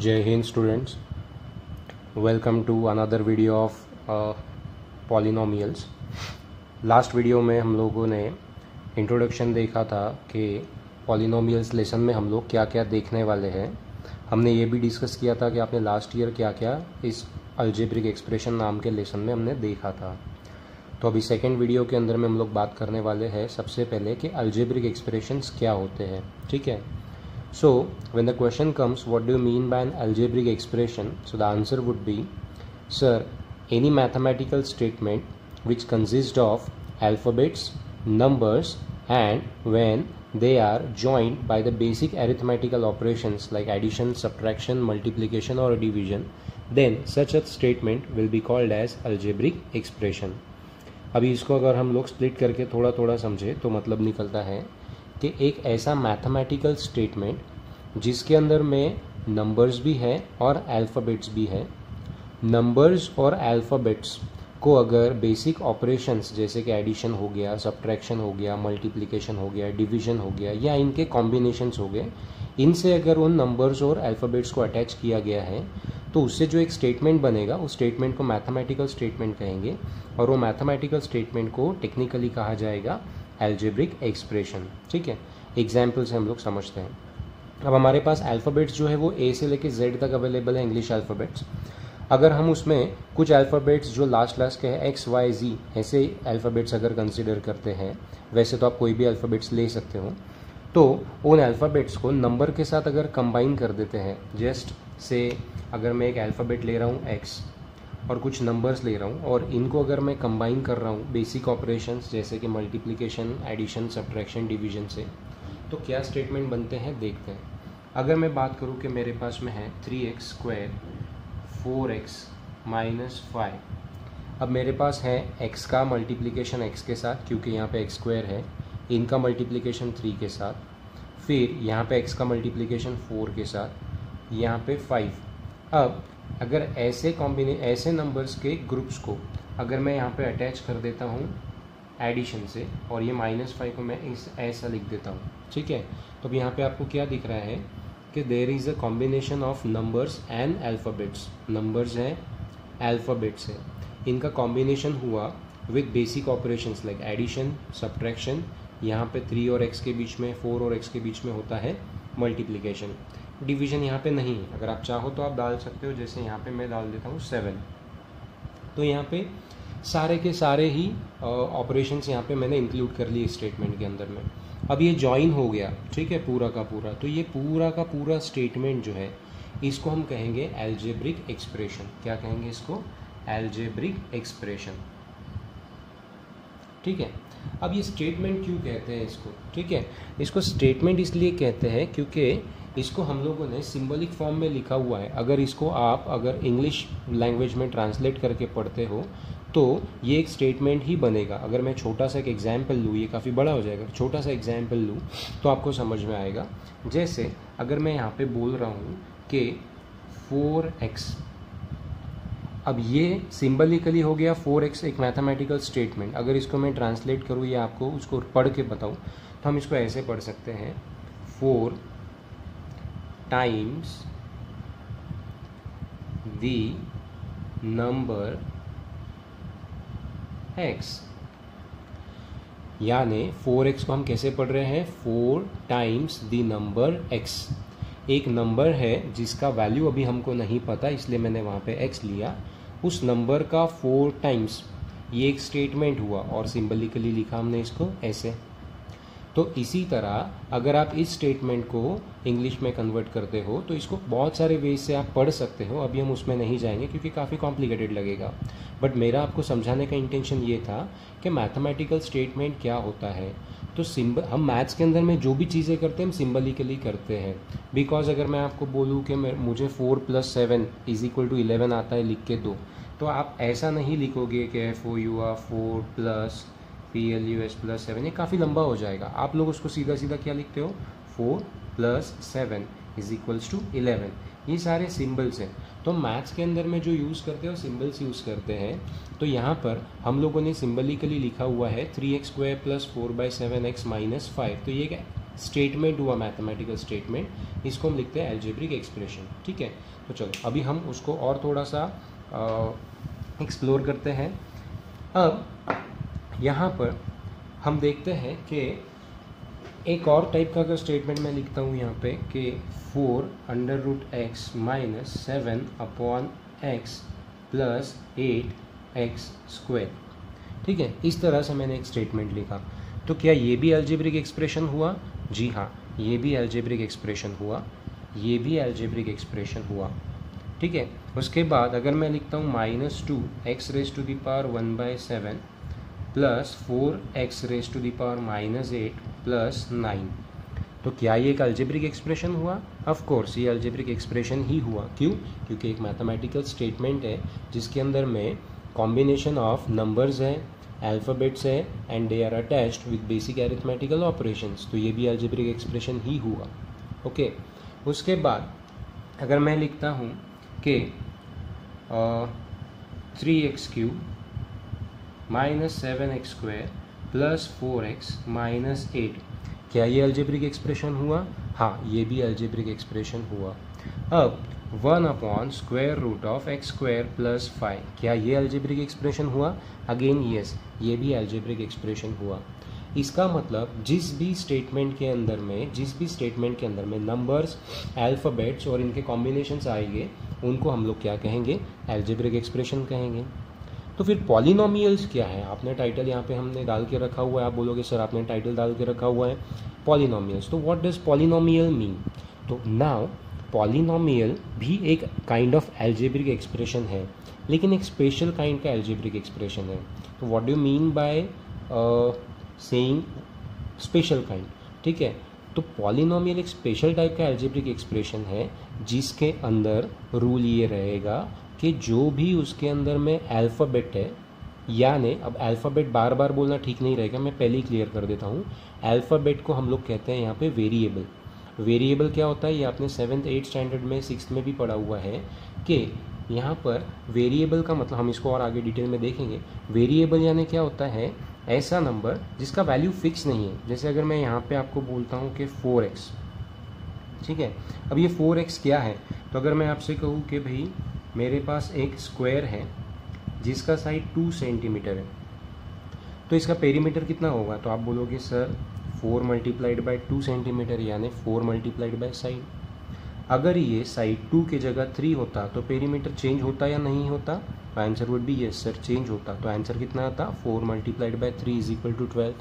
जय हिंद students, welcome to another video of polynomials. Last video में हम लोगों ने इंट्रोडक्शन देखा था कि पॉलिनोमियल्स लेसन में हम लोग क्या क्या देखने वाले हैं। हमने ये भी डिस्कस किया था कि आपने लास्ट ईयर क्या क्या इस अलजेब्रिक एक्सप्रेशन नाम के लेसन में हमने देखा था। तो अभी सेकेंड वीडियो के अंदर में हम लोग बात करने वाले हैं सबसे पहले कि अलजेब्रिक एक्सप्रेशंस क्या होते हैं। ठीक है। So when the question comes, what do you mean by an algebraic expression? So the answer would be, sir, any mathematical statement which consists of alphabets, numbers, and when they are joined by the basic arithmetical operations like addition, subtraction, multiplication or division, then such a statement will be called as algebraic expression. अभी इसको अगर हम लोग split करके थोड़ा थोड़ा समझे तो मतलब निकलता है कि एक ऐसा मैथमेटिकल स्टेटमेंट जिसके अंदर में नंबर्स भी है और अल्फ़ाबेट्स भी है। नंबर्स और अल्फ़ाबेट्स को अगर बेसिक ऑपरेशंस जैसे कि एडिशन हो गया, सब्ट्रैक्शन हो गया, मल्टीप्लिकेशन हो गया, डिवीजन हो गया या इनके कॉम्बिनेशंस हो गए, इनसे अगर उन नंबर्स और अल्फ़ाबेट्स को अटैच किया गया है तो उससे जो एक स्टेटमेंट बनेगा उस स्टेटमेंट को मैथमेटिकल स्टेटमेंट कहेंगे और वो मैथमेटिकल स्टेटमेंट को टेक्निकली कहा जाएगा अलजेब्रिक एक्सप्रेशन। ठीक है। एग्जाम्पल से हम लोग समझते हैं। अब हमारे पास अल्फ़ाबेट्स जो है वो ए से लेके जेड तक अवेलेबल है, इंग्लिश अल्फ़ाबेट्स। अगर हम उसमें कुछ अल्फ़ाबेट्स जो लास्ट के है एक्स वाई जी ऐसे अल्फ़ाबेट्स अगर कंसिडर करते हैं, वैसे तो आप कोई भी अल्फ़ाबेट्स ले सकते हो, तो उन अल्फ़ाबेट्स को नंबर के साथ अगर कंबाइन कर देते हैं, जस्ट से अगर मैं एक अल्फ़ाबेट ले रहा हूँ एक्स और कुछ नंबर्स ले रहा हूँ और इनको अगर मैं कंबाइन कर रहा हूँ बेसिक ऑपरेशंस जैसे कि मल्टीप्लिकेशन, एडिशन, सब्ट्रैक्शन, डिवीजन से, तो क्या स्टेटमेंट बनते हैं देखते हैं। अगर मैं बात करूँ कि मेरे पास में है 3x² 4x - 5। अब मेरे पास है x का मल्टीप्लिकेशन x के साथ क्योंकि यहाँ पे x² है, इनका मल्टीप्लिकेशन 3 के साथ, फिर यहाँ पे x का मल्टीप्लिकेशन 4 के साथ, यहाँ पे 5। अब अगर ऐसे नंबर्स के ग्रुप्स को अगर मैं यहाँ पे अटैच कर देता हूँ एडिशन से और ये -5 को मैं ऐसा लिख देता हूँ, ठीक है, तो अब यहाँ पे आपको क्या दिख रहा है कि there is a combination of numbers and alphabets. Numbers हैं, अल्फ़ाबेट्स हैं, इनका कॉम्बिनेशन हुआ with basic operations like addition, subtraction, यहाँ पे 3 और x के बीच में, 4 और x के बीच में होता है मल्टीप्लिकेशन। डिवीजन यहाँ पे नहीं है, अगर आप चाहो तो आप डाल सकते हो, जैसे यहाँ पे मैं डाल देता हूँ 7। तो यहाँ पे सारे के सारे ही ऑपरेशंस यहाँ पे मैंने इंक्लूड कर लिए स्टेटमेंट के अंदर में। अब ये जॉइन हो गया, ठीक है, पूरा का पूरा। तो ये पूरा का पूरा स्टेटमेंट जो है इसको हम कहेंगे अलजेब्रिक एक्सप्रेशन। क्या कहेंगे इसको? Algebraic expression. ठीक है। अब ये स्टेटमेंट क्यों कहते हैं इसको? ठीक है, इसको स्टेटमेंट इसलिए कहते हैं क्योंकि इसको हम लोगों ने सिंबलिक फॉर्म में लिखा हुआ है। अगर इसको आप अगर इंग्लिश लैंग्वेज में ट्रांसलेट करके पढ़ते हो तो ये एक स्टेटमेंट ही बनेगा। अगर मैं छोटा सा एक एग्जाम्पल लूँ, ये काफ़ी बड़ा हो जाएगा, छोटा सा एग्जाम्पल लूँ तो आपको समझ में आएगा। जैसे अगर मैं यहाँ पे बोल रहा हूँ कि 4x, अब ये सिंबलिकली हो गया 4x एक मैथमेटिकल स्टेटमेंट। अगर इसको मैं ट्रांसलेट करूँ या आपको उसको पढ़ के बताऊँ तो हम इसको ऐसे पढ़ सकते हैं, 4 times the number x। यानी 4x को हम कैसे पढ़ रहे हैं? 4 times the number x। एक नंबर है जिसका वैल्यू अभी हमको नहीं पता, इसलिए मैंने वहाँ पे x लिया, उस नंबर का 4 टाइम्स, ये एक स्टेटमेंट हुआ और सिंबलिकली लिखा हमने इसको ऐसे। तो इसी तरह अगर आप इस स्टेटमेंट को इंग्लिश में कन्वर्ट करते हो तो इसको बहुत सारे वेज से आप पढ़ सकते हो। अभी हम उसमें नहीं जाएंगे क्योंकि काफ़ी कॉम्प्लिकेटेड लगेगा, बट मेरा आपको समझाने का इंटेंशन ये था कि मैथमेटिकल स्टेटमेंट क्या होता है। तो हम मैथ्स के अंदर में जो भी चीज़ें करते हैं हम सिंबलिकली करते हैं। बिकॉज अगर मैं आपको बोलूँ कि मुझे 4 + 7 = 11 आता है, लिख के दो, तो आप ऐसा नहीं लिखोगे कि FOUR 4 + PLUS + 7, ये काफ़ी लंबा हो जाएगा। आप लोग उसको सीधा सीधा क्या लिखते हो? 4 + 7 = 11। ये सारे सिंबल्स हैं। तो मैथ्स के अंदर में जो यूज़ करते हैं वो सिंबल्स यूज़ करते हैं। तो यहाँ पर हम लोगों ने सिंबलिकली लिखा हुआ है 3x² + 4/7x - 5। तो ये स्टेटमेंट हुआ, मैथमेटिकल स्टेटमेंट, इसको हम लिखते हैं एल्जेब्रिक एक्सप्रेशन। ठीक है, तो चलो अभी हम उसको और थोड़ा सा एक्सप्लोर करते हैं। अब यहाँ पर हम देखते हैं कि एक और टाइप का अगर स्टेटमेंट मैं लिखता हूँ यहाँ पे कि 4√x minus 7/x plus 8x²। ठीक है, इस तरह से मैंने एक स्टेटमेंट लिखा, तो क्या ये भी अलजेब्रिक एक्सप्रेशन हुआ? जी हाँ, ये भी अलजेब्रिक एक्सप्रेशन हुआ, ये भी अलजेब्रिक एक्सप्रेशन हुआ। ठीक है, उसके बाद अगर मैं लिखता हूँ -2x⁻⁴ प्लस 4x⁻⁻8 प्लस 9, तो क्या ये एक अलजेब्रिक एक्सप्रेशन हुआ? ऑफ कोर्स ये अलजेब्रिक एक्सप्रेशन ही हुआ। क्यों? क्योंकि एक मैथमेटिकल स्टेटमेंट है जिसके अंदर में कॉम्बिनेशन ऑफ नंबर्स है, अल्फ़ाबेट्स है, and they are attached with basic arithmetical operations, तो ये भी अलजेब्रिक एक्सप्रेशन ही हुआ। ओके, उसके बाद अगर मैं लिखता हूँ कि 3x³ minus 7x² plus 4x-8, क्या ये अलजेब्रिक एक्सप्रेशन हुआ? हाँ, ये भी अलजेब्रिक एक्सप्रेशन हुआ। अब 1/√x² प्लस 5, क्या ये अलजेब्रिक एक्सप्रेशन हुआ? अगेन यस, ये भी अलजेब्रिक एक्सप्रेशन हुआ। इसका मतलब जिस भी स्टेटमेंट के अंदर में नंबर्स, अल्फ़ाबेट्स और इनके कॉम्बिनेशंस आएंगे, उनको हम लोग क्या कहेंगे? अलजेब्रिक एक्सप्रेशन कहेंगे। तो फिर पॉलिनोमियल्स क्या है? आपने टाइटल यहाँ पे हमने डाल के रखा हुआ है, आप बोलोगे सर आपने टाइटल डाल के रखा हुआ है पॉलिनोमियल्स, तो व्हाट डज पॉलिनोमियल मीन? तो नाउ पॉलिनोमियल भी एक काइंड ऑफ अलजेब्रिक एक्सप्रेशन है, लेकिन एक स्पेशल काइंड का अलजेब्रिक एक्सप्रेशन है। तो what do you mean by saying special kind? ठीक है, तो पॉलिनोमियल एक स्पेशल टाइप का अलजेब्रिक एक्सप्रेशन है जिसके अंदर रूल ये रहेगा कि जो भी उसके अंदर में अल्फ़ाबेट है, यानी अब अल्फ़ाबेट बार बार बोलना ठीक नहीं रहेगा, मैं पहले ही क्लियर कर देता हूँ। अल्फ़ाबेट को हम लोग कहते हैं यहाँ पे वेरिएबल। वेरिएबल क्या होता है? ये आपने 7th 8th स्टैंडर्ड में 6th में भी पढ़ा हुआ है कि यहाँ पर वेरिएबल का मतलब, हम इसको और आगे डिटेल में देखेंगे। वेरिएबल यानी क्या होता है? ऐसा नंबर जिसका वैल्यू फिक्स नहीं है। जैसे अगर मैं यहाँ पे आपको बोलता हूँ कि 4x, ठीक है, अब ये 4x क्या है? तो अगर मैं आपसे कहूँ कि भाई मेरे पास एक स्क्वायर है जिसका साइड 2 सेंटीमीटर है, तो इसका पेरीमीटर कितना होगा? तो आप बोलोगे सर 4 × 2 सेंटीमीटर, यानी 4 × साइड। अगर ये साइड 2 की जगह 3 होता तो पेरीमीटर चेंज होता या नहीं होता? तो answer would be yes sir, change होता। तो आंसर कितना आता? 4 × 3 = 12।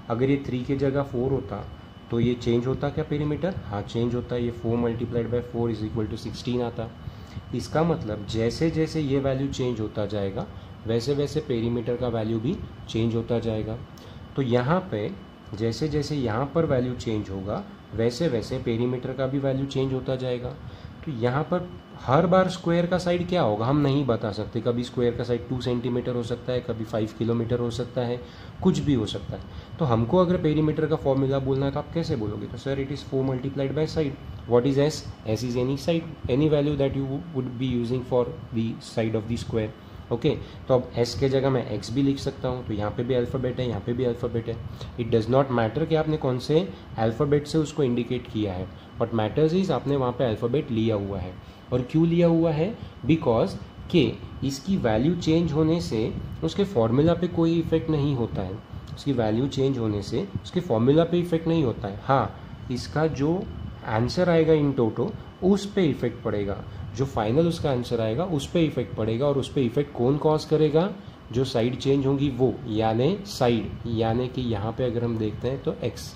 अगर ये 3 की जगह 4 होता तो ये चेंज होता क्या पेरीमीटर? हाँ, चेंज होता है, ये 4 × 4 = 16 आता। इसका मतलब जैसे जैसे ये वैल्यू चेंज होता जाएगा वैसे वैसे पेरीमीटर का वैल्यू भी चेंज होता जाएगा। तो यहाँ पे जैसे जैसे यहाँ पर वैल्यू चेंज होगा वैसे वैसे पेरीमीटर का भी वैल्यू चेंज होता जाएगा। तो यहाँ पर हर बार स्क्वायर का साइड क्या होगा हम नहीं बता सकते। कभी स्क्वायर का साइड 2 सेंटीमीटर हो सकता है, कभी 5 किलोमीटर हो सकता है, कुछ भी हो सकता है। तो हमको अगर पेरीमीटर का फॉर्मूला बोलना है तो आप कैसे बोलोगे? तो sir it is 4 × side. What is S? S is any side, any value that you would be using for the side of the square. Okay, तो अब s के जगह मैं x भी लिख सकता हूँ। तो यहाँ पे भी अल्फ़ाबेट है, यहाँ पे भी अल्फ़ाबेट है। इट डज़ नॉट मैटर कि आपने कौन से अल्फ़ाबेट से उसको इंडिकेट किया है, बट मैटर्स इज आपने वहाँ पे अल्फ़ाबेट लिया हुआ है। और क्यों लिया हुआ है? बिकॉज कि इसकी वैल्यू चेंज होने से उसके फॉर्मूला पे कोई इफेक्ट नहीं होता है। उसकी वैल्यू चेंज होने से उसके फॉर्मूला पे इफेक्ट नहीं होता है। हाँ, इसका जो आंसर आएगा इन टोटो उस पे इफेक्ट पड़ेगा, जो फाइनल उसका आंसर आएगा उस पे इफेक्ट पड़ेगा। और उस पे इफेक्ट कौन कॉज करेगा? जो साइड चेंज होंगी वो, यानी साइड, यानी कि यहाँ पे अगर हम देखते हैं तो x।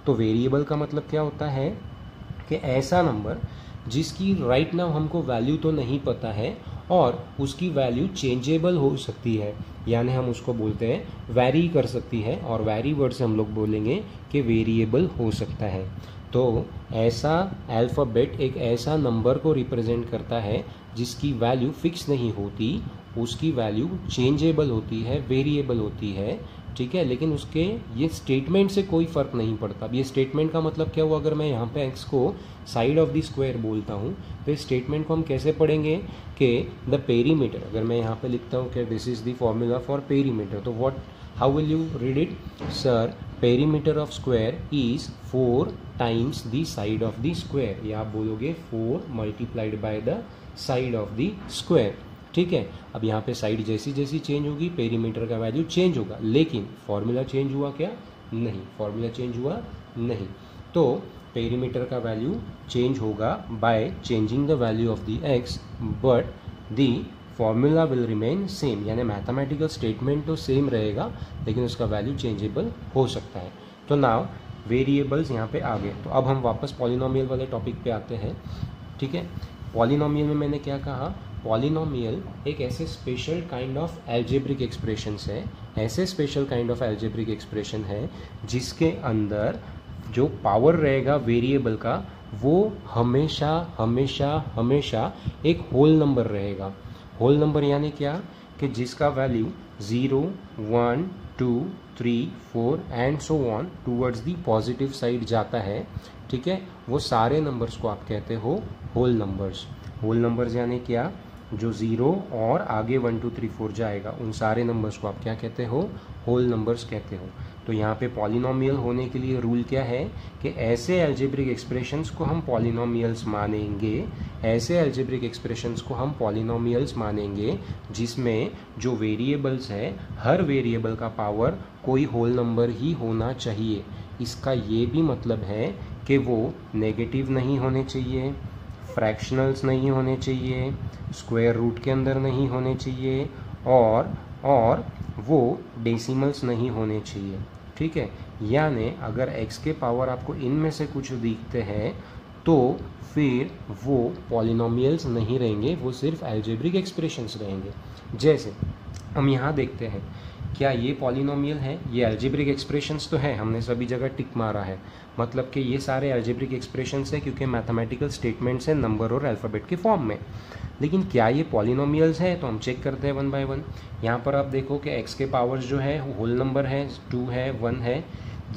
तो वेरिएबल का मतलब क्या होता है कि ऐसा नंबर जिसकी राइट नाउ हमको वैल्यू तो नहीं पता है और उसकी वैल्यू चेंजेबल हो सकती है, यानी हम उसको बोलते हैं वैरी कर सकती है। और वैरी वर्ड से हम लोग बोलेंगे कि वेरिएबल हो सकता है। तो ऐसा अल्फ़ाबेट एक ऐसा नंबर को रिप्रेजेंट करता है जिसकी वैल्यू फिक्स नहीं होती, उसकी वैल्यू चेंजेबल होती है, वेरिएबल होती है, ठीक है। लेकिन उसके ये स्टेटमेंट से कोई फ़र्क नहीं पड़ता। अब ये स्टेटमेंट का मतलब क्या हुआ? अगर मैं यहाँ पे x को साइड ऑफ द स्क्वायर बोलता हूँ तो इस स्टेटमेंट को हम कैसे पढ़ेंगे कि द पेरीमीटर, अगर मैं यहाँ पे लिखता हूँ कि this is the formula for perimeter, तो what how will you read it? Sir, perimeter of square is 4 times the side of the square, या आप बोलोगे 4 multiplied by the side of the square. ठीक है, अब यहाँ पे साइड जैसी जैसी चेंज होगी पेरीमीटर का वैल्यू चेंज होगा, लेकिन फॉर्मूला चेंज हुआ क्या? नहीं, फॉर्मूला चेंज हुआ नहीं। तो पेरीमीटर का वैल्यू चेंज होगा by changing the value of the x, but the formula will remain same, यानी मैथमेटिकल स्टेटमेंट तो सेम रहेगा लेकिन उसका वैल्यू चेंजेबल हो सकता है। तो नाउ वेरिएबल्स यहाँ पे आ गए। तो अब हम वापस पॉलिनोमियल वाले टॉपिक पे आते हैं। ठीक है, पॉलिनोमियल में मैंने क्या कहा? पॉलिनोमियल एक ऐसे special kind of algebraic expressions है, ऐसे special kind of algebraic expression है जिसके अंदर जो पावर रहेगा वेरिएबल का वो हमेशा हमेशा हमेशा एक होल नंबर रहेगा। होल नंबर यानी क्या? कि जिसका value 0, 1, 2, 3, 4 and so on towards the positive side जाता है। ठीक है, वो सारे नंबर्स को आप कहते हो होल नंबर्स। होल नंबर्स यानी क्या? जो 0 और आगे 1, 2, 3, 4 जाएगा, उन सारे नंबर्स को आप क्या कहते हो? होल नंबर्स कहते हो। तो यहाँ पे पॉलिनोमियल होने के लिए रूल क्या है कि ऐसे एल्जेब्रिक एक्सप्रेशंस को हम पॉलिनोमियल्स मानेंगे, ऐसे एल्जेब्रिक एक्सप्रेशंस को हम पॉलिनोमियल्स मानेंगे जिसमें जो वेरिएबल्स है, हर वेरिएबल का पावर कोई होल नंबर ही होना चाहिए। इसका ये भी मतलब है कि वो नेगेटिव नहीं होने चाहिए, फ्रैक्शनल्स नहीं होने चाहिए, स्क्वायर रूट के अंदर नहीं होने चाहिए, और वो डेसिमल्स नहीं होने चाहिए। ठीक है, यानी अगर x के पावर आपको इनमें से कुछ दिखते हैं तो फिर वो पॉलिनोमियल्स नहीं रहेंगे, वो सिर्फ एल्जेब्रिक एक्सप्रेशंस रहेंगे। जैसे हम यहाँ देखते हैं, क्या ये पॉलिनोमियल है? ये एल्जेब्रिक एक्सप्रेशंस तो है, हमने सभी जगह टिक मारा है, मतलब कि ये सारे एल्जेब्रिक एक्सप्रेशंस है क्योंकि मैथमेटिकल स्टेटमेंट्स हैं नंबर और अल्फ़ाबेट के फॉर्म में। लेकिन क्या ये पॉलिनोमियल्स है? तो हम चेक करते हैं वन बाय वन। यहाँ पर आप देखो कि x के पावर्स जो है होल नंबर है, 2 है, 1 है।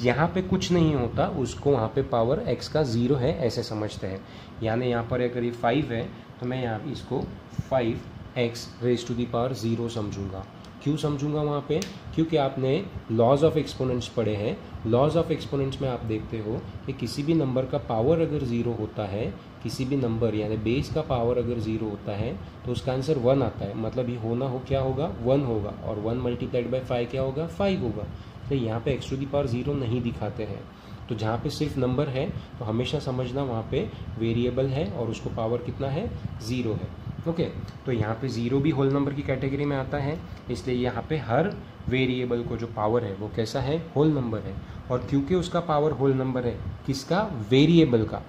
यहाँ पे कुछ नहीं होता, उसको वहाँ पे पावर x का 0 है ऐसे समझते हैं। यानी यहाँ पर अगर ये 5 है तो मैं यहाँ इसको 5x raise to the power 0 समझूंगा। क्यों समझूंगा वहाँ पे? क्योंकि आपने लॉज ऑफ एक्सपोनेंट्स पढ़े हैं। लॉज ऑफ एक्सपोनेंट्स में आप देखते हो कि किसी भी नंबर का पावर अगर 0 होता है, किसी भी नंबर यानी बेस का पावर अगर 0 होता है तो उसका आंसर 1 आता है, मतलब ये होना हो क्या होगा? 1 होगा, और 1 मल्टीप्लाइड बाय 5 क्या होगा? 5 होगा। तो यहाँ पे x टू दी पावर 0 नहीं दिखाते हैं। तो जहाँ पे सिर्फ नंबर है तो हमेशा समझना वहाँ पे वेरिएबल है और उसको पावर कितना है? 0 है। ओके, तो यहाँ पे 0 भी होल नंबर की कैटेगरी में आता है, इसलिए यहाँ पे हर वेरिएबल को जो पावर है वो कैसा है? होल नंबर है। और क्योंकि उसका पावर होल नंबर है, किसका? वेरिएबल का।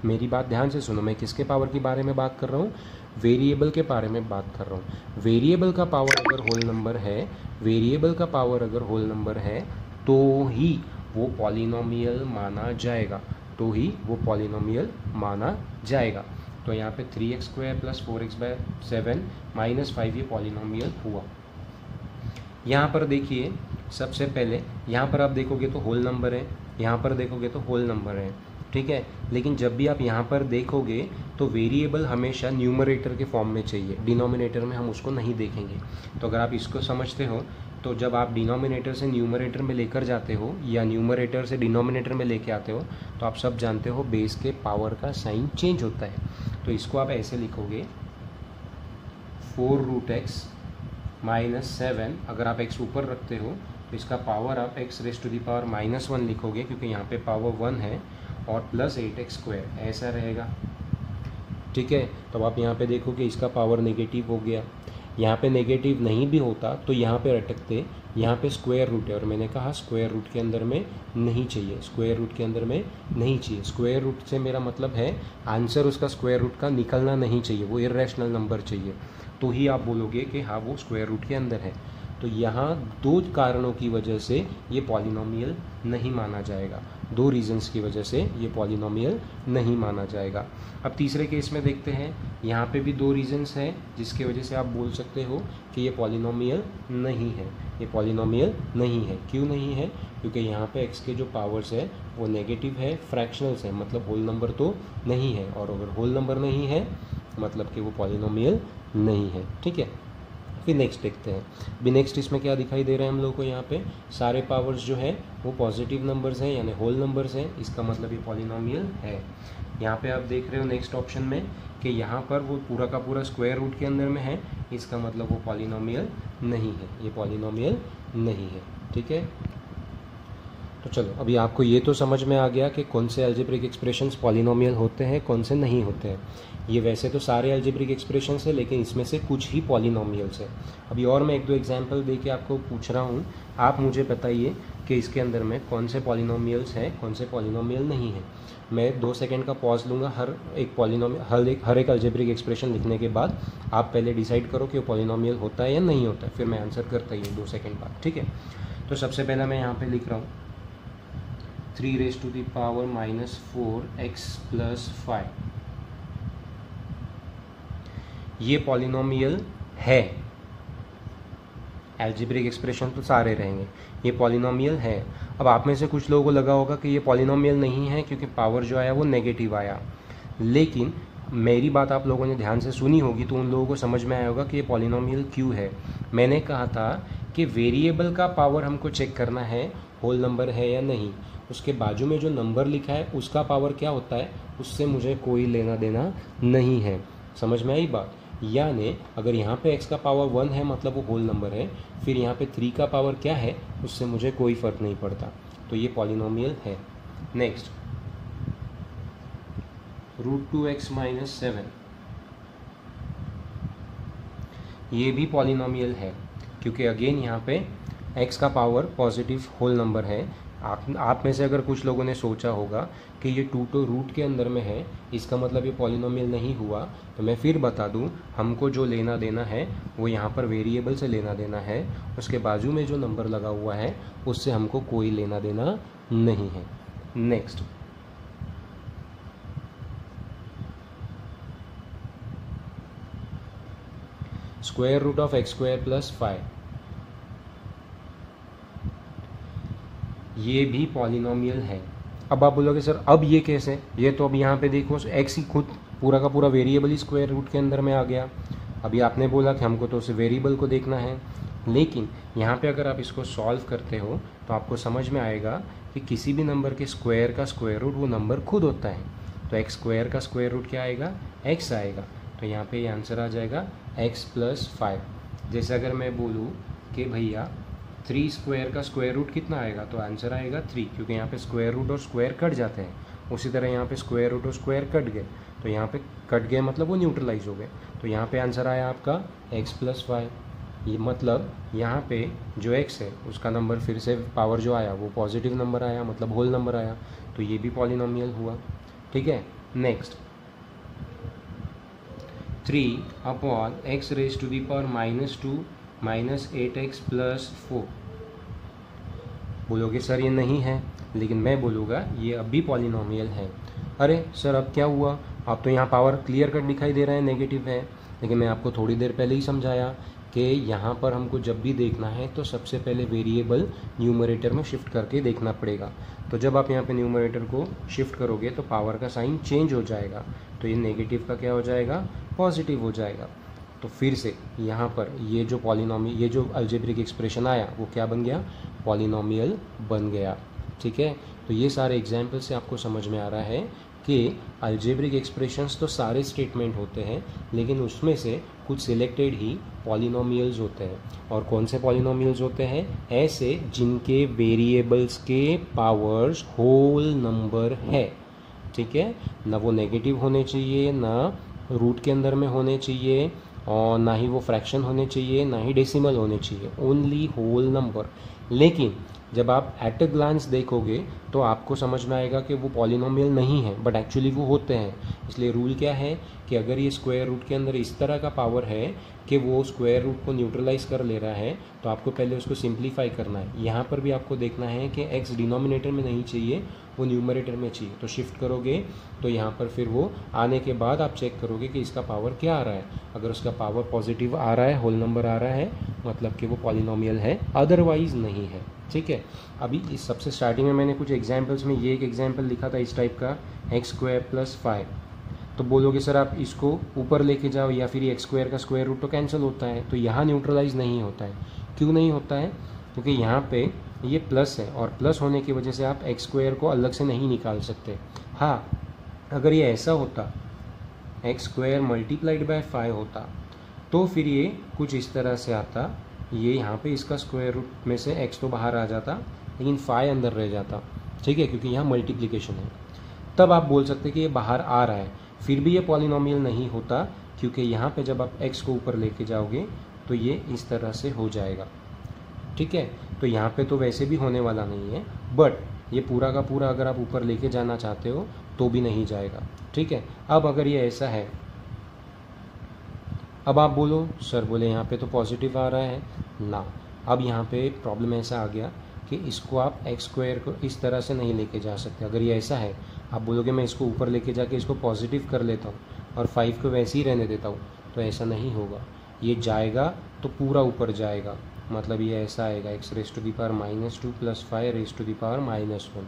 मेरी बात ध्यान से सुनो, मैं किसके पावर के बारे में बात कर रहा हूँ? वेरिएबल के बारे में बात कर रहा हूँ। वेरिएबल का पावर अगर होल नंबर है, वेरिएबल का पावर अगर होल नंबर है तो ही वो पॉलिनोमियल माना जाएगा, तो ही वो पॉलिनोमियल माना जाएगा। तो यहाँ पे 3x² + 4x/7 - 5 ये पॉलिनोमियल हुआ। यहाँ पर देखिए, सबसे पहले यहाँ पर आप देखोगे तो होल नंबर है, यहाँ पर देखोगे तो होल नंबर है। ठीक है, लेकिन जब भी आप यहाँ पर देखोगे तो वेरिएबल हमेशा न्यूमरेटर के फॉर्म में चाहिए, डिनोमिनेटर में हम उसको नहीं देखेंगे। तो अगर आप इसको समझते हो तो जब आप डिनोमिनेटर से न्यूमरेटर में लेकर जाते हो या न्यूमरेटर से डिनोमिनेटर में लेके आते हो तो आप सब जानते हो बेस के पावर का साइन चेंज होता है। तो इसको आप ऐसे लिखोगे 4√x - 7। अगर आप x ऊपर रखते हो तो इसका पावर आप x⁻⁻1 लिखोगे क्योंकि यहाँ पे पावर 1 है, और +8x², ऐसा रहेगा। ठीक है, तो आप यहाँ पे देखो कि इसका पावर नेगेटिव हो गया। यहाँ पे नेगेटिव नहीं भी होता तो यहाँ पे अटकते, यहाँ पे स्क्वायर रूट है और मैंने कहा स्क्वायर रूट के अंदर में नहीं चाहिए, स्क्वायर रूट के अंदर में नहीं चाहिए। स्क्वायर रूट से मेरा मतलब है आंसर उसका स्क्वायर रूट का निकलना नहीं चाहिए, वो इर्रेशनल नंबर चाहिए, तो ही आप बोलोगे कि हाँ वो स्क्वायर रूट के अंदर है। तो यहाँ 2 कारणों की वजह से ये पॉलिनोमियल नहीं माना जाएगा, 2 रीजंस की वजह से ये पॉलिनोमियल नहीं माना जाएगा। अब तीसरे केस में देखते हैं, यहाँ पे भी 2 रीजंस हैं जिसकी वजह से आप बोल सकते हो कि ये पॉलिनोमियल नहीं है, ये पॉलिनोमियल नहीं है। क्यों नहीं है? क्योंकि यहाँ पे x के जो पावर्स है वो नेगेटिव है, फ्रैक्शनल्स है, मतलब होल नंबर तो नहीं है, और अगर होल नंबर नहीं है मतलब कि वो पॉलिनोमियल नहीं है। ठीक है, फिर नेक्स्ट देखते हैं। अभी नेक्स्ट इसमें क्या दिखाई दे रहा है हम लोग को, यहाँ पे सारे पावर्स जो है वो पॉजिटिव नंबर्स हैं यानी होल नंबर्स हैं, इसका मतलब ये पॉलिनोमियल है। यहाँ पे आप देख रहे हो नेक्स्ट ऑप्शन में कि यहाँ पर वो पूरा का पूरा स्क्वायर रूट के अंदर में है, इसका मतलब वो पॉलिनोमियल नहीं है, ये पॉलिनोमियल नहीं है। ठीक है, तो चलो अभी आपको ये तो समझ में आ गया कि कौन से अलजेब्रिक एक्सप्रेशंस पॉलिनोमियल होते हैं, कौन से नहीं होते हैं। ये वैसे तो सारे अलजेब्रिक एक्सप्रेशंस है, लेकिन इसमें से कुछ ही पॉलिनोमियल्स है। अभी और मैं एक दो एग्जांपल दे के आपको पूछ रहा हूँ, आप मुझे बताइए कि इसके अंदर में कौन से पॉलिनोमियल्स हैं, कौन से पॉलिनोमियल नहीं है। मैं 2 सेकंड का पॉज लूँगा हर एक पॉलिनोमियल, हर एक अलजेब्रिक एक्सप्रेशन लिखने के बाद। आप पहले डिसाइड करो कि वो पॉलिनोमियल होता है या नहीं होता है, फिर मैं आंसर करता ही हूँ 2 सेकंड बाद। ठीक है, तो सबसे पहला मैं यहाँ पर लिख रहा हूँ 3 raised to the power -4x + 5। ये पॉलिनोमियल है, अलजेब्रिक एक्सप्रेशन तो सारे रहेंगे, ये पॉलिनोमियल है। अब आप में से कुछ लोगों को लगा होगा कि ये पॉलिनोमियल नहीं है क्योंकि पावर जो आया वो नेगेटिव आया, लेकिन मेरी बात आप लोगों ने ध्यान से सुनी होगी तो उन लोगों को समझ में आया होगा कि ये पॉलिनोमियल क्यों है। मैंने कहा था कि वेरिएबल का पावर हमको चेक करना है होल नंबर है या नहीं, उसके बाजू में जो नंबर लिखा है उसका पावर क्या होता है उससे मुझे कोई लेना देना नहीं है। समझ में आई बात? यानी अगर यहाँ पे x का पावर 1 है मतलब वो होल नंबर है, फिर यहाँ पे 3 का पावर क्या है उससे मुझे कोई फ़र्क नहीं पड़ता, तो ये पॉलिनोमियल है। नेक्स्ट √2x - 7, ये भी पॉलिनोमियल है क्योंकि अगेन यहाँ पे x का पावर पॉजिटिव होल नंबर है। आप में से अगर कुछ लोगों ने सोचा होगा कि ये 2 तो रूट के अंदर में है, इसका मतलब ये पॉलिनोमियल नहीं हुआ, तो मैं फिर बता दूं, हमको जो लेना देना है वो यहाँ पर वेरिएबल से लेना देना है, उसके बाजू में जो नंबर लगा हुआ है उससे हमको कोई लेना देना नहीं है। नेक्स्ट √(x² + 5), ये भी पॉलिनोमियल है। अब आप बोलोगे सर अब ये कैसे, ये तो अब यहाँ पे देखो x ही खुद पूरा का पूरा वेरिएबल ही स्क्वायर रूट के अंदर में आ गया। अभी आपने बोला कि हमको तो उस वेरिएबल को देखना है, लेकिन यहाँ पे अगर आप इसको सॉल्व करते हो तो आपको समझ में आएगा कि किसी भी नंबर के स्क्वायर का स्क्वायर रूट वो नंबर खुद होता है। तो x² का स्क्वायर रूट क्या आएगा, x आएगा, तो यहाँ पे ये आंसर आ जाएगा x + 5। जैसे अगर मैं बोलूँ कि भैया 3² का स्क्वायर रूट कितना आएगा, तो आंसर आएगा 3, क्योंकि यहाँ पे स्क्वायर रूट और स्क्वायर कट जाते हैं। उसी तरह यहाँ पे स्क्वायर रूट और स्क्वायर कट गए, तो यहाँ पे कट गए मतलब वो न्यूट्रलाइज हो गए, तो यहाँ पे आंसर आया आपका x + 5। ये मतलब यहाँ पे जो x है उसका नंबर फिर से पावर जो आया वो पॉजिटिव नंबर आया, मतलब होल नंबर आया, तो ये भी पॉलिनोमियल हुआ। ठीक है, next 3/x raised to the power -2 -8x + 4। बोलोगे सर ये नहीं है, लेकिन मैं बोलूँगा ये अब भी पॉलिनोमियल है। अरे सर अब क्या हुआ, आप तो यहाँ पावर क्लियर कट दिखाई दे रहा है नेगेटिव है, लेकिन मैं आपको थोड़ी देर पहले ही समझाया कि यहाँ पर हमको जब भी देखना है तो सबसे पहले वेरिएबल न्यूमरेटर में शिफ्ट करके देखना पड़ेगा। तो जब आप यहाँ पे न्यूमरेटर को शिफ्ट करोगे तो पावर का साइन चेंज हो जाएगा, तो ये नेगेटिव का क्या हो जाएगा, पॉजिटिव हो जाएगा। तो फिर से यहाँ पर ये जो अलजेब्रिक एक्सप्रेशन आया वो क्या बन गया, पॉलिनोमियल बन गया। ठीक है, तो ये सारे एग्जाम्पल से आपको समझ में आ रहा है कि अलजेब्रिक एक्सप्रेशंस तो सारे स्टेटमेंट होते हैं, लेकिन उसमें से कुछ सिलेक्टेड ही पॉलिनोमियल्स होते हैं। और कौन से पॉलिनोमियल्स होते हैं, ऐसे जिनके वेरिएबल्स के पावर्स होल नंबर है। ठीक है, ना वो नेगेटिव होने चाहिए, ना रूट के अंदर में होने चाहिए, और ना ही वो फ्रैक्शन होने चाहिए, ना ही डेसिमल होने चाहिए, ओनली होल नंबर। लेकिन जब आप एट अ ग्लांस देखोगे तो आपको समझ में आएगा कि वो पॉलिनोमियल नहीं है, बट एक्चुअली वो होते हैं। इसलिए रूल क्या है कि अगर ये स्क्वायर रूट के अंदर इस तरह का पावर है कि वो स्क्वायर रूट को न्यूट्रलाइज कर ले रहा है, तो आपको पहले उसको सिंप्लीफाई करना है। यहाँ पर भी आपको देखना है कि x डिनोमिनेटर में नहीं चाहिए, वो न्यूमरेटर में चाहिए, तो शिफ्ट करोगे तो यहाँ पर फिर वो आने के बाद आप चेक करोगे कि इसका पावर क्या आ रहा है। अगर उसका पावर पॉजिटिव आ रहा है, होल नंबर आ रहा है, मतलब कि वो पॉलिनोमियल है, अदरवाइज नहीं है। ठीक है, अभी इस सबसे स्टार्टिंग में मैंने कुछ एग्जाम्पल्स में ये एक एग्जाम्पल लिखा था इस टाइप का, x² + 5। तो बोलोगे सर आप इसको ऊपर लेके जाओ या फिर एक्स स्क्वायर का स्क्वायर रूट तो कैंसिल होता है, तो यहाँ न्यूट्रलाइज नहीं होता है। क्यों नहीं होता है? क्योंकि यहाँ पे ये प्लस है और प्लस होने की वजह से आप एक्स स्क्वायर को अलग से नहीं निकाल सकते। हाँ, अगर ये ऐसा होता एक्स स्क्वायर मल्टीप्लाइड बाय 5 होता तो फिर ये कुछ इस तरह से आता, ये यहाँ पे इसका स्क्वायर रूट में से x तो बाहर आ जाता लेकिन 5 अंदर रह जाता, ठीक है, क्योंकि यहाँ मल्टीप्लिकेशन है। तब आप बोल सकते कि ये बाहर आ रहा है, फिर भी ये पॉलिनोमियल नहीं होता क्योंकि यहाँ पे जब आप x को ऊपर लेके जाओगे तो ये इस तरह से हो जाएगा, ठीक है। तो यहाँ पे तो वैसे भी होने वाला नहीं है, बट ये पूरा का पूरा अगर आप ऊपर लेके जाना चाहते हो तो भी नहीं जाएगा, ठीक है। अब अगर ये ऐसा है, अब आप बोलो सर बोले यहाँ पे तो पॉजिटिव आ रहा है ना। अब यहाँ पे प्रॉब्लम ऐसा आ गया कि इसको आप एक्स स्क्वायर को इस तरह से नहीं लेके जा सकते। अगर ये ऐसा है, आप बोलोगे मैं इसको ऊपर लेके जाके इसको पॉजिटिव कर लेता हूँ और 5 को वैसे ही रहने देता हूँ, तो ऐसा नहीं होगा। ये जाएगा तो पूरा ऊपर जाएगा, मतलब ये ऐसा आएगा x raise to the power -2 + 5 raise to the power -1।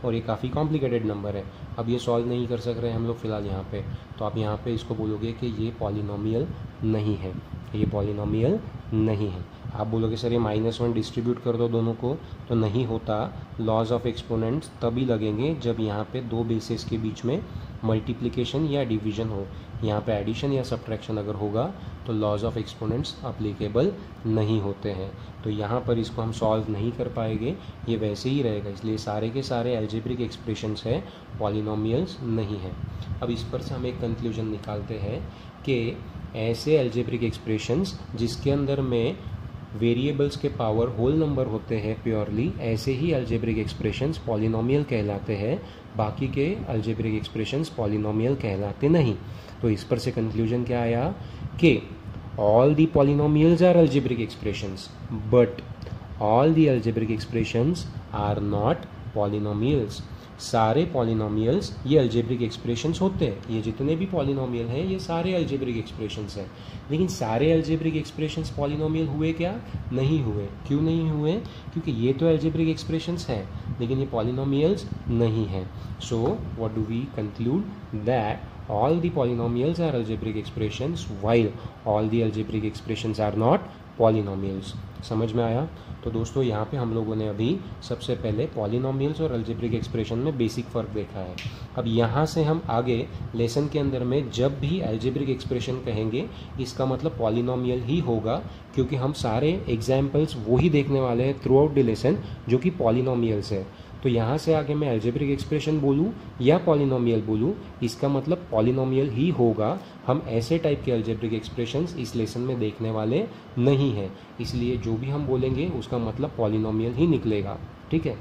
और ये काफ़ी कॉम्प्लिकेटेड नंबर है, अब ये सॉल्व नहीं कर सक रहे हम लोग फ़िलहाल यहाँ पे। तो आप यहाँ पे इसको बोलोगे कि ये पॉलिनोमियल नहीं है, ये पॉलिनोमियल नहीं है। आप बोलोगे सर ये -1 डिस्ट्रीब्यूट कर दो दोनों को, तो नहीं होता। लॉज ऑफ एक्सपोनेंट्स तभी लगेंगे जब यहाँ पे दो बेसिस के बीच में मल्टीप्लिकेशन या डिवीजन हो। यहाँ पे एडिशन या सब्ट्रैक्शन अगर होगा तो लॉज ऑफ एक्सपोनेंट्स अप्लीकेबल नहीं होते हैं। तो यहाँ पर इसको हम सॉल्व नहीं कर पाएंगे, ये वैसे ही रहेगा। इसलिए सारे के सारे अलजेब्रिक एक्सप्रेशंस है, पॉलिनोमियल्स नहीं है। अब इस पर से हम एक कंक्लूजन निकालते हैं कि ऐसे अलजेब्रिक एक्सप्रेशंस जिसके अंदर में वेरिएबल्स के पावर होल नंबर होते हैं प्योरली, ऐसे ही अलजेब्रिक एक्सप्रेशंस पॉलिनोमियल कहलाते हैं। बाकी के अलजेब्रिक एक्सप्रेशंस पॉलिनोमियल कहलाते नहीं। तो इस पर से कंक्लूजन क्या आया कि all the polynomials are algebraic expressions but all the algebraic expressions are not polynomials. सारे पॉलिनोमियल्स ये अलजेब्रिक एक्सप्रेशंस होते हैं, ये जितने भी पॉलिनोमियल हैं ये सारे अलजेब्रिक एक्सप्रेशंस हैं। लेकिन सारे अलजेब्रिक एक्सप्रेशंस पॉलिनोमियल हुए क्या? नहीं हुए। क्यों नहीं हुए? क्योंकि ये तो अलजेब्रिक एक्सप्रेशंस हैं लेकिन ये पॉलिनोमियल्स नहीं हैं। So what do we conclude? That all the polynomials are algebraic expressions while all the algebraic expressions are not polynomials। समझ में आया? तो दोस्तों यहाँ पे हम लोगों ने अभी सबसे पहले पॉलिनोमियल्स और अलजेब्रिक एक्सप्रेशन में बेसिक फ़र्क देखा है। अब यहाँ से हम आगे लेसन के अंदर में जब भी अलजेब्रिक एक्सप्रेशन कहेंगे इसका मतलब पॉलिनोमियल ही होगा, क्योंकि हम सारे एग्जाम्पल्स वही देखने वाले हैं थ्रू आउट द लेसन जो कि पॉलिनोमियल्स है। तो यहाँ से आगे मैं अलजेब्रिक एक्सप्रेशन बोलूँ या पॉलिनोमियल बोलूँ, इसका मतलब पॉलिनोमियल ही होगा। हम ऐसे टाइप के अलजेब्रिक एक्सप्रेशंस इस लेसन में देखने वाले नहीं हैं, इसलिए जो भी हम बोलेंगे उसका मतलब पॉलिनोमियल ही निकलेगा, ठीक है।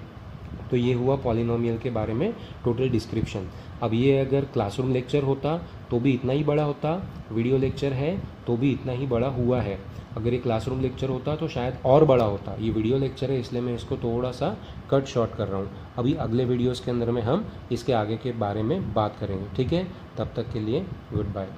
तो ये हुआ पॉलिनोमियल के बारे में टोटल डिस्क्रिप्शन। अब ये अगर क्लासरूम लेक्चर होता तो भी इतना ही बड़ा होता, वीडियो लेक्चर है तो भी इतना ही बड़ा हुआ है। अगर ये क्लासरूम लेक्चर होता तो शायद और बड़ा होता। ये वीडियो लेक्चर है इसलिए मैं इसको थोड़ा सा कट शॉर्ट कर रहा हूँ। अभी अगले वीडियोस के अंदर में हम इसके आगे के बारे में बात करेंगे, ठीक है। तब तक के लिए गुड बाय।